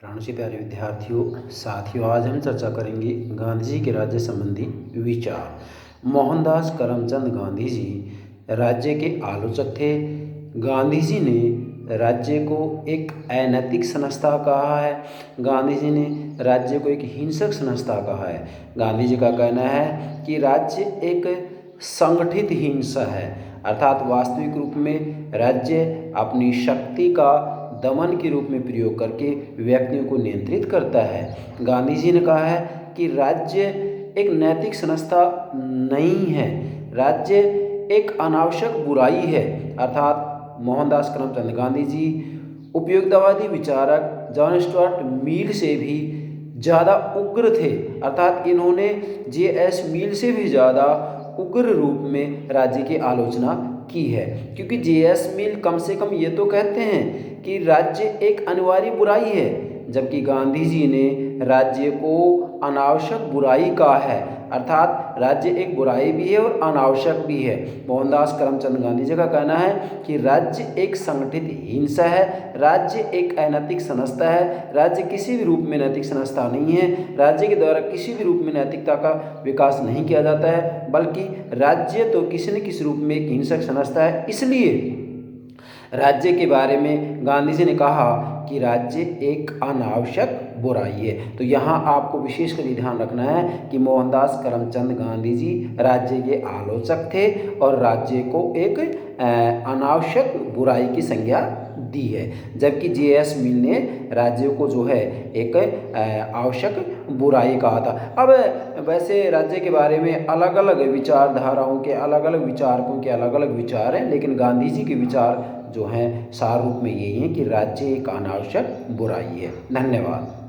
प्राणों से प्यारे विद्यार्थियों, साथियों, आज हम चर्चा करेंगे गांधी जी के राज्य संबंधी विचार। मोहनदास करमचंद गांधी जी राज्य के आलोचक थे। गांधी जी ने राज्य को एक अनैतिक संस्था कहा है। गांधी जी ने राज्य को एक हिंसक संस्था कहा है। गांधी जी का कहना है कि राज्य एक संगठित हिंसा है, अर्थात वास्तविक रूप में राज्य अपनी शक्ति का दमन के रूप में प्रयोग करके व्यक्तियों को नियंत्रित करता है। गांधी जी ने कहा है कि राज्य एक नैतिक संस्था नहीं है, राज्य एक अनावश्यक बुराई है। अर्थात मोहनदास करमचंद गांधी जी उपयोगितावादी विचारक जॉन स्टुअर्ट मिल से भी ज़्यादा उग्र थे। अर्थात इन्होंने जे.एस. मिल से भी ज़्यादा उग्र रूप में राज्य की आलोचना की है, क्योंकि जे.एस. मिल कम से कम ये तो कहते हैं कि राज्य एक अनिवार्य बुराई है, जबकि गांधी जी ने राज्य को अनावश्यक बुराई कहा है। अर्थात राज्य एक बुराई भी है और अनावश्यक भी है। मोहनदास करमचंद गांधी जी का कहना है कि राज्य एक संगठित हिंसा है, राज्य एक अनैतिक संस्था है, राज्य किसी भी रूप में नैतिक संस्था नहीं है। राज्य के द्वारा किसी भी रूप में नैतिकता का विकास नहीं किया जाता है, बल्कि राज्य तो किसी न किसी रूप में एक हिंसक संस्था है। इसलिए राज्य के बारे में गांधी जी ने कहा कि राज्य एक अनावश्यक बुराई है। तो यहाँ आपको विशेष कर ध्यान रखना है कि मोहनदास करमचंद गांधी जी राज्य के आलोचक थे और राज्य को एक अनावश्यक बुराई की संज्ञा दी है, जबकि जे.एस. मिल ने राज्य को जो है एक आवश्यक बुराई कहा था। अब वैसे राज्य के बारे में अलग अलग विचारधाराओं के अलग अलग विचारकों के अलग अलग विचार हैं, लेकिन गांधी जी के विचार जो हैं सार रूप में यही है कि राज्य एक अनावश्यक बुराई है। धन्यवाद।